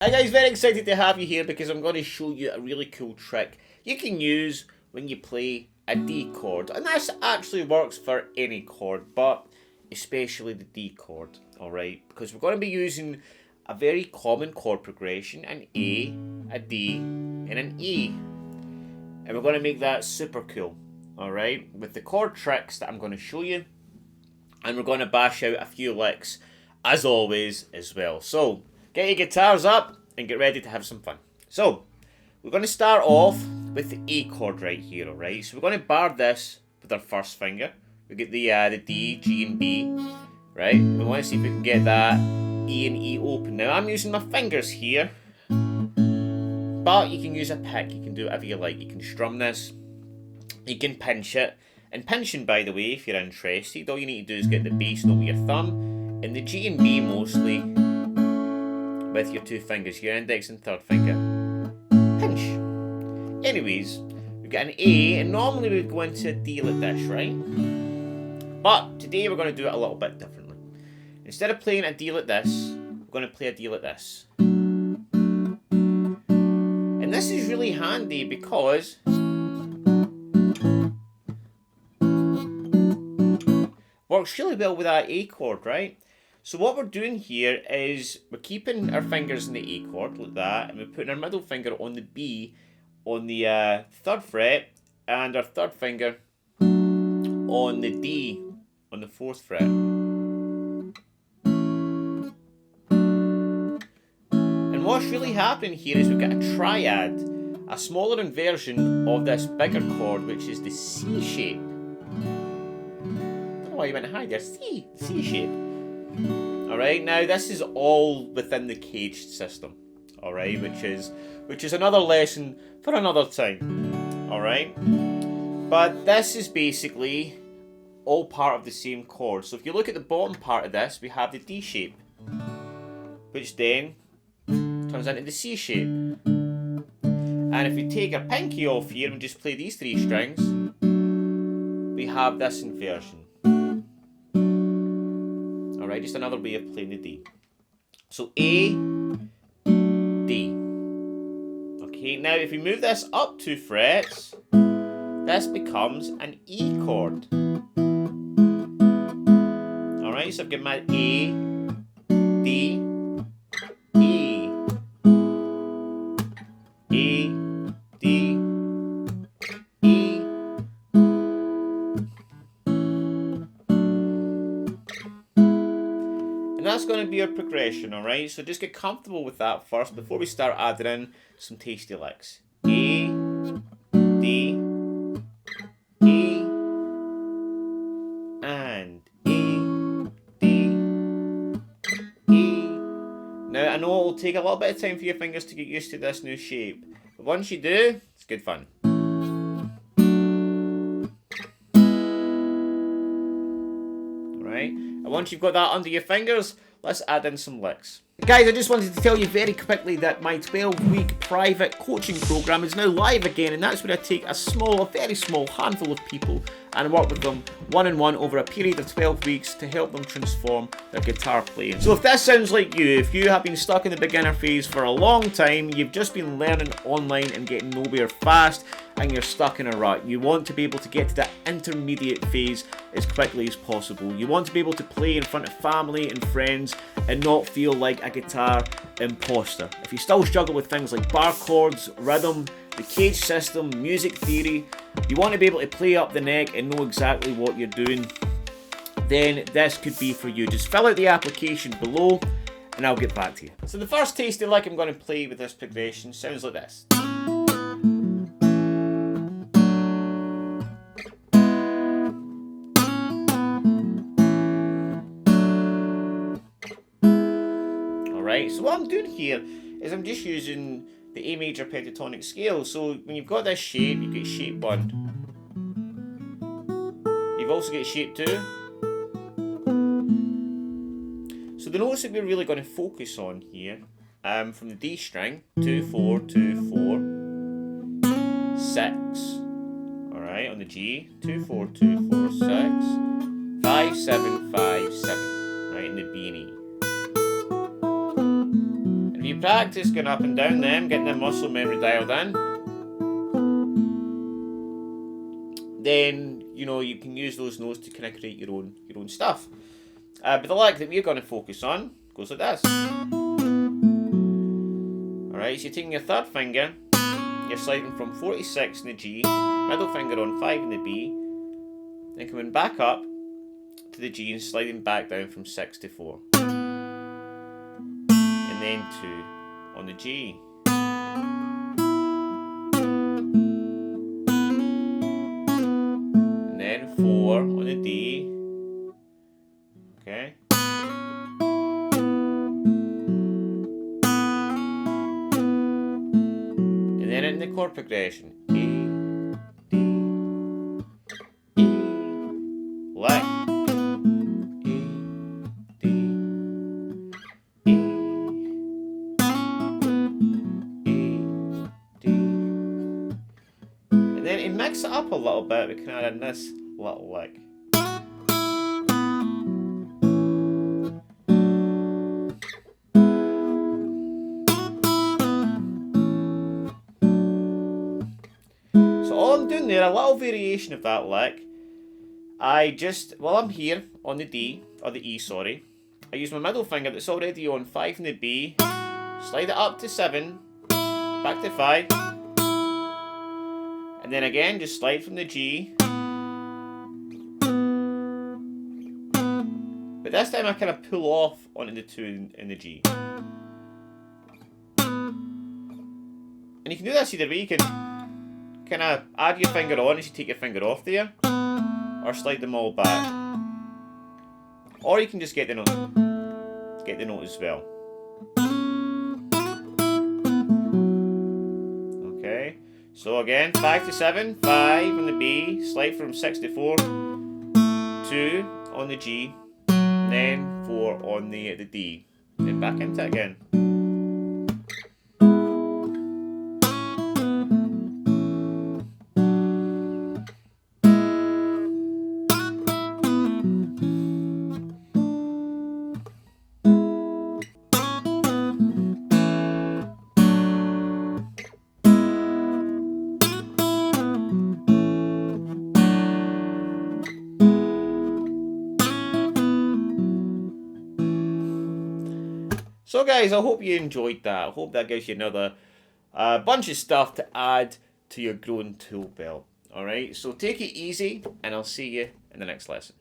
Hi guys, very excited to have you here because I'm going to show you a really cool trick you can use when you play a D chord. And this actually works for any chord, but especially the D chord, alright? Because we're going to be using a very common chord progression, an A, a D, and an E. And we're going to make that super cool, alright? With the chord tricks that I'm going to show you. And we're going to bash out a few licks, as always, as well. So, get your guitars up and get ready to have some fun. So, we're going to start off with the A chord right here, alright? So we're going to bar this with our first finger. We get the D, G and B, right? We want to see if we can get that E and E open. Now I'm using my fingers here, but you can use a pick, you can do whatever you like. You can strum this, you can pinch it. And pinching, by the way, if you're interested, all you need to do is get the bass note with your thumb, and the G and B mostly with your two fingers, your index and third finger. Pinch. Anyways, we've got an A, and normally we'd go into a D like this, right? But today we're going to do it a little bit differently. Instead of playing a D like this, we're going to play a D like this. And this is really handy because works really well with that A chord, right? So what we're doing here is we're keeping our fingers in the A chord like that, and we're putting our middle finger on the B on the 3rd fret, and our third finger on the D on the 4th fret. And what's really happening here is we've got a triad, a smaller inversion of this bigger chord, which is the C shape. Oh, you went high there. C shape. Alright, now this is all within the caged system. Alright, which is another lesson for another time. Alright? But this is basically all part of the same chord. So if you look at the bottom part of this, we have the D shape, which then turns into the C shape. And if we take our pinky off here and just play these 3 strings, we have this inversion. Alright, just another way of playing the D. So A, D. Okay, now if we move this up 2 frets, this becomes an E chord. Alright, so I've got my A, D, E, A, D, E. And that's going to be our progression, alright? So just get comfortable with that first before we start adding in some tasty licks. A, D, E, and A, D, E. Now I know it will take a little bit of time for your fingers to get used to this new shape, but once you do, it's good fun. Alright? And once you've got that under your fingers, let's add in some licks. Guys, I just wanted to tell you very quickly that my 12-week private coaching program is now live again, and that's where I take a very small handful of people and work with them one-on-one over a period of 12 weeks to help them transform their guitar playing. So if this sounds like you, if you have been stuck in the beginner phase for a long time, you've just been learning online and getting nowhere fast, and you're stuck in a rut, you want to be able to get to that intermediate phase as quickly as possible. You want to be able to play in front of family and friends and not feel like a guitar imposter. If you still struggle with things like bar chords, rhythm, the cage system, music theory, you want to be able to play up the neck and know exactly what you're doing, then this could be for you. Just fill out the application below and I'll get back to you. So the first tasty lick I'm going to play with this progression sounds like this. Alright, so what I'm doing here is I'm just using the A major pentatonic scale. So when you've got this shape, you get shape 1. You've also got shape 2. So the notes that we're really going to focus on here, from the D string, 2, 4, 2, 4, 6. Alright, on the G, 2, 4, 2, 4, 6, 5, 7, 5, 7. Right, in the B and E. practice going up and down them, getting the muscle memory dialed in, then you know you can use those notes to kind of create your own stuff. But the lick that we're going to focus on goes like this. Alright, so you're taking your third finger, you're sliding from 46 in the G, middle finger on 5 in the B, then coming back up to the G and sliding back down from 6 to 4. And then 2 on the G. And then 4 on the D. Okay. And then in the chord progression. A, D, E, lick. E, D, E, E, D. And then to mix it up a little bit, we can add in this little lick. So all I'm doing there, a little variation of that lick. While I'm here on the D, or the E, sorry, I use my middle finger that's already on 5 in the B, slide it up to 7, back to 5, and then again just slide from the G. But this time I kind of pull off onto the 2 in the G. And you can do this either way. You can kind of add your finger on as you take your finger off there, or slide them all back. Or you can just get the note as well. Okay, so again, 5 to 7, 5 on the B, slide from 6 to 4, 2 on the G, and then 4 on the D, then back into it again. So guys, I hope you enjoyed that. I hope that gives you another bunch of stuff to add to your growing tool belt. Alright, so take it easy, and I'll see you in the next lesson.